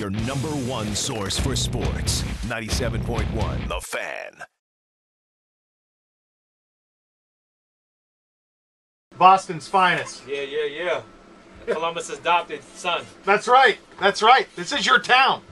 your #1 source for sports. 97.1 The Fan. Boston's finest. Yeah. Columbus' adopted son. That's right. This is your town.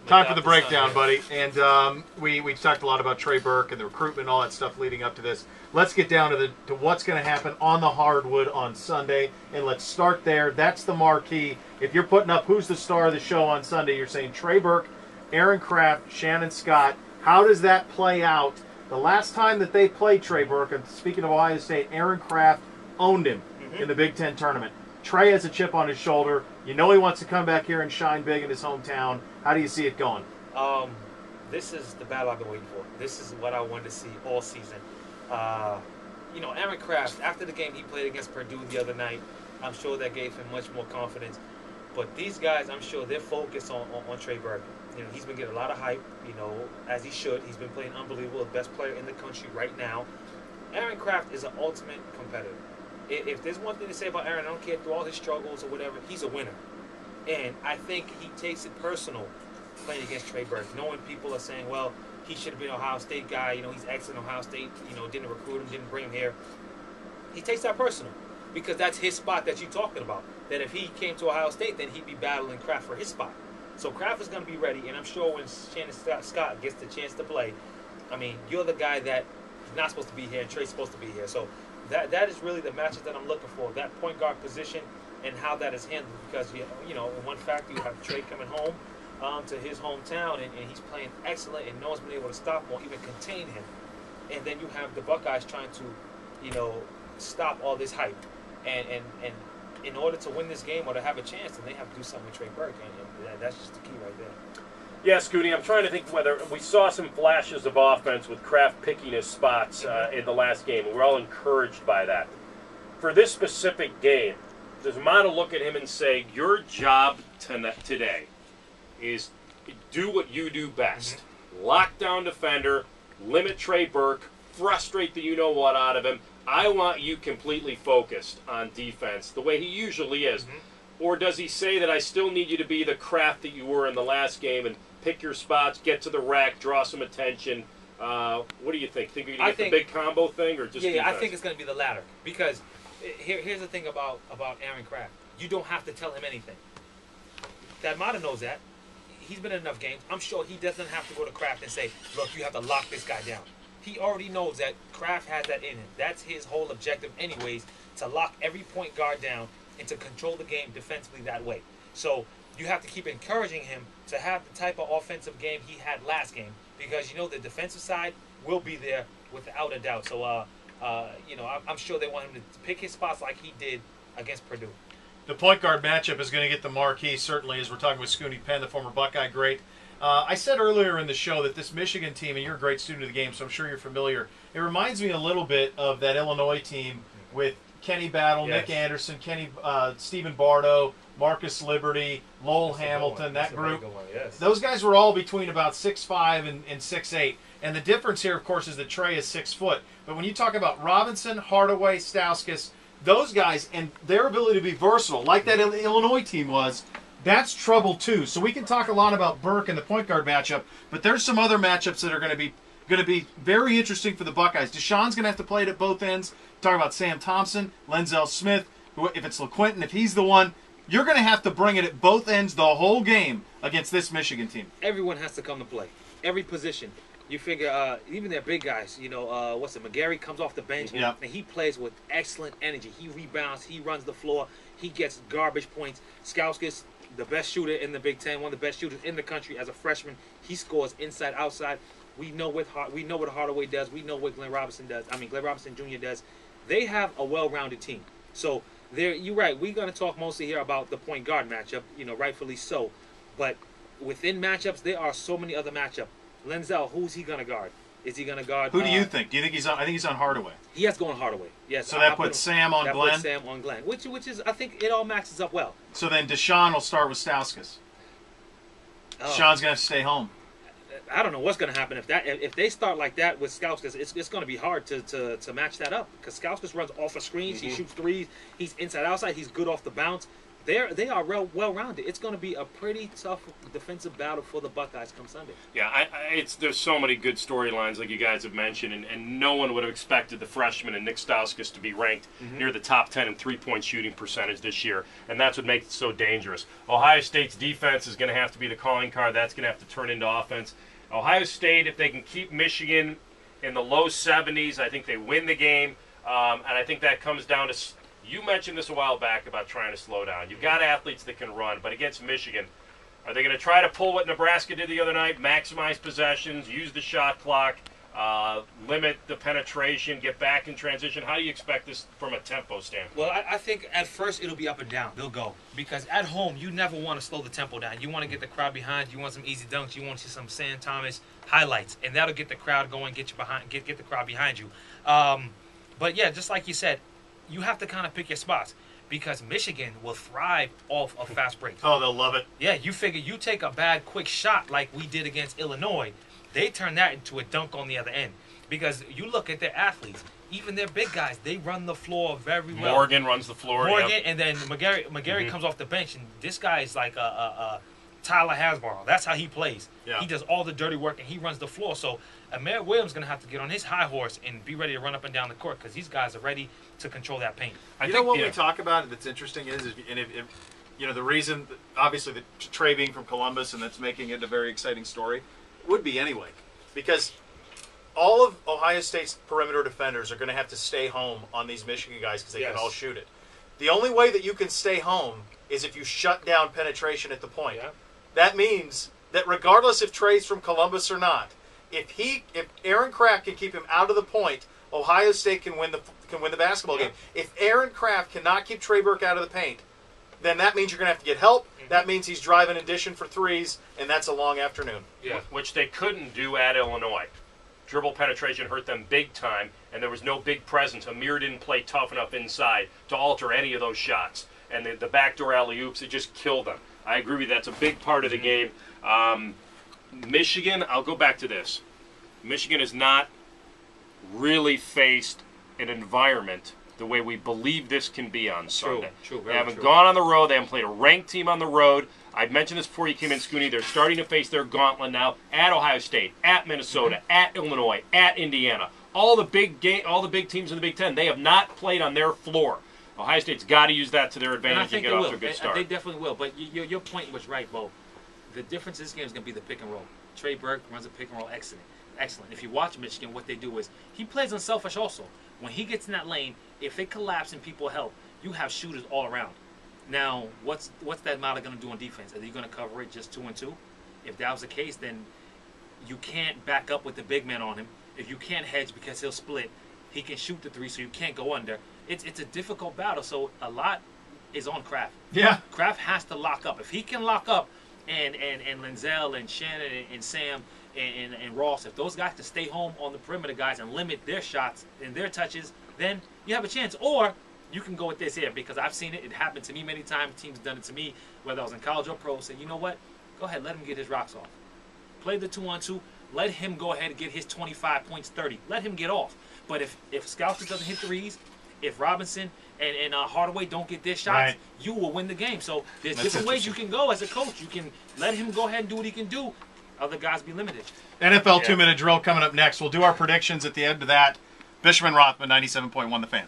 Time for the Adopted breakdown, son, buddy. And we talked a lot about Trey Burke and the recruitment and all that stuff leading up to this. Let's get down to what's going to happen on the hardwood on Sunday, and let's start there. That's the marquee. If you're putting up who's the star of the show on Sunday, you're saying Trey Burke, Aaron Kraft, Shannon Scott. How does that play out? The last time that they played Trey Burke, and speaking of Ohio State, Aaron Kraft owned him in the Big Ten tournament. Trey has a chip on his shoulder. You know he wants to come back here and shine big in his hometown. How do you see it going? This is the battle I've been waiting for. This is what I wanted to see all season. Aaron Kraft, after the game he played against Purdue the other night, I'm sure that gave him much more confidence. But these guys, I'm sure they're focused on Trey Burke. He's been getting a lot of hype, as he should. He's been playing unbelievable, the best player in the country right now. Aaron Kraft is an ultimate competitor. If there's one thing to say about Aaron, I don't care through all his struggles or whatever, he's a winner. And I think he takes it personal playing against Trey Burke, knowing people are saying, well, he should have been an Ohio State guy, he's excellent Ohio State, didn't recruit him, didn't bring him here. He takes that personal because that's his spot that you're talking about. That if he came to Ohio State, then he'd be battling Kraft for his spot. So Kraft is going to be ready, and I'm sure when Shannon Scott gets the chance to play, you're the guy that is not supposed to be here and Trey's supposed to be here. So that is really the matchup that I'm looking for, that point guard position and how that is handled. Because, in one factor, you have Trey coming home to his hometown, and he's playing excellent, and no one's been able to stop him or even contain him. And then you have the Buckeyes trying to, stop all this hype. And in order to win this game or to have a chance, then they have to do something with Trey Burke, and that's just the key right there. Yeah, Scoonie, I'm trying to think whether we saw some flashes of offense with Kraft picking his spots in the last game, and we're all encouraged by that. For this specific game, does Mata look at him and say, your job today is do what you do best. Lock down defender, limit Trey Burke, frustrate the you-know-what out of him. I want you completely focused on defense, the way he usually is. Or does he say that I still need you to be the Kraft that you were in the last game and pick your spots, get to the rack, draw some attention? What do you think? Think you're going to get the big combo thing or just defense? I think it's going to be the latter. Because here's the thing about Aaron Kraft. You don't have to tell him anything. That Mata knows that. He's been in enough games. I'm sure he doesn't have to go to Kraft and say, look, you have to lock this guy down. He already knows that Kraft has that in him. That's his whole objective anyways, to lock every point guard down and to control the game defensively that way. So you have to keep encouraging him to have the type of offensive game he had last game, because the defensive side will be there without a doubt. So I'm sure they want him to pick his spots like he did against Purdue. The point guard matchup is going to get the marquee, certainly, as we're talking with Scoonie Penn, the former Buckeye great. I said earlier in the show that this Michigan team, and you're a great student of the game, so I'm sure you're familiar, it reminds me a little bit of that Illinois team with Kenny Battle, Nick Anderson, Stephen Bardo, Marcus Liberty, Lowell Hamilton, that group. Those guys were all between about 6'5" and 6'8". And the difference here, of course, is that Trey is 6 foot. But when you talk about Robinson, Hardaway, Stauskas, those guys and their ability to be versatile, like that Illinois team was, that's trouble too. So we can talk a lot about Burke and the point guard matchup, but there's some other matchups that are going to be very interesting for the Buckeyes. Deshaun's going to have to play it at both ends. Talk about Sam Thompson, Lenzel Smith. If it's LaQuinton, if he's the one, you're going to have to bring it at both ends the whole game against this Michigan team. Everyone has to come to play. Every position. You figure, even their big guys, McGarry comes off the bench, and he plays with excellent energy. He rebounds, he runs the floor, he gets garbage points. Stauskas, the best shooter in the Big Ten, one of the best shooters in the country as a freshman. He scores inside, outside. We know what Hardaway does. We know what Glenn Robinson Jr. does. They have a well-rounded team. So you're right. We're going to talk mostly here about the point guard matchup, rightfully so. But within matchups, there are so many other matchups. Lenzel, who's he going to guard? Is he going to guard? Who do you think? Do you think he's on? I think he's on Hardaway. He has to go on Hardaway. Yes. So that puts Sam on Glenn. That puts Sam on Glenn, which is, I think it all matches up well. So then Deshaun will start with Stauskas. Deshaun's going to stay home. I don't know what's going to happen if they start like that with Stauskas. It's going to be hard to match that up, because Stauskas runs off of screens. He shoots threes. He's inside outside. He's good off the bounce. they are well-rounded. It's going to be a pretty tough defensive battle for the Buckeyes come Sunday. Yeah, there's so many good storylines like you guys have mentioned, and no one would have expected the freshman and Nick Stauskas to be ranked near the top 10 in three-point shooting percentage this year, and that's what makes it so dangerous. Ohio State's defense is going to have to be the calling card. That's going to have to turn into offense. Ohio State, if they can keep Michigan in the low 70s, I think they win the game, and I think that comes down to – you mentioned this a while back about trying to slow down. You've got athletes that can run, but against Michigan, are they going to try to pull what Nebraska did the other night, maximize possessions, use the shot clock, limit the penetration, get back in transition? How do you expect this from a tempo standpoint? Well, I think at first it'll be up and down. They'll go. Because at home, you never want to slow the tempo down. You want to get the crowd behind you. You want some easy dunks. You want to see some Sam Thomas highlights. And that'll get the crowd going, get the crowd behind you. But, yeah, just like you said, you have to kind of pick your spots because Michigan will thrive off of fast breaks. Oh, they'll love it. Yeah, you figure you take a bad, quick shot like we did against Illinois, they turn that into a dunk on the other end. Because you look at their athletes, even their big guys, they run the floor very well. Morgan runs the floor. Morgan, and then McGarry comes off the bench, and this guy is like a Tyler Hasbro. That's how he plays. Yeah. He does all the dirty work, and he runs the floor. So Amir Williams is going to have to get on his high horse and be ready to run up and down the court because these guys are ready to control that paint. I think what we talk about that's interesting is the reason, obviously, that Trey being from Columbus and that's making it a very exciting story would be anyway. Because all of Ohio State's perimeter defenders are going to have to stay home on these Michigan guys because they can all shoot it. The only way that you can stay home is if you shut down penetration at the point. Yeah. That means that regardless if Trey's from Columbus or not, if Aaron Kraft can keep him out of the point, Ohio State can win the basketball game. If Aaron Kraft cannot keep Trey Burke out of the paint, then that means you're going to have to get help. That means he's driving addition for threes, and that's a long afternoon. Yeah, which they couldn't do at Illinois. Dribble penetration hurt them big time, and there was no big presence. Amir didn't play tough enough inside to alter any of those shots. And the backdoor alley-oops, it just killed them. I agree with you. That's a big part of the game. Michigan, I'll go back to this. Michigan has not really faced an environment the way we believe this can be on Sunday. They haven't gone on the road. They haven't played a ranked team on the road. I've mentioned this before you came in, Scoonie. They're starting to face their gauntlet now at Ohio State, at Minnesota, at Illinois, at Indiana. All the big teams in the Big Ten, they have not played on their floor. Ohio State's got to use that to their advantage and get off to a good start. They definitely will. But your point was right, Bo. The difference in this game is going to be the pick and roll. Trey Burke runs a pick and roll excellent. If you watch Michigan, what they do is he plays unselfish also. When he gets in that lane, if they collapse and people help, you have shooters all around. Now, what's that Mata going to do on defense? Are they going to cover it just 2-2? If that was the case, then you can't back up with the big man on him. If you can't hedge because he'll split, he can shoot the three, so you can't go under. It's a difficult battle, so a lot is on Kraft. Yeah. Kraft has to lock up. If he can lock up and Lenzel and Shannon and Sam and Ross, if those guys can stay home on the perimeter guys and limit their shots and their touches, then you have a chance. Or you can go with this here, because I've seen it. It happened to me many times. Teams done it to me, whether I was in college or pro. Say, you know what? Go ahead, let him get his rocks off. Play the 2-on-2. Let him go ahead and get his 25 points, 30. Let him get off. But if Scouser doesn't hit threes, if Robinson and Hardaway don't get their shots, you will win the game. So there's different ways you can go as a coach. You can let him go ahead and do what he can do. Other guys be limited. NFL 2-minute drill coming up next. We'll do our predictions at the end of that. Bishop and Rothman, 97.1 The Fan.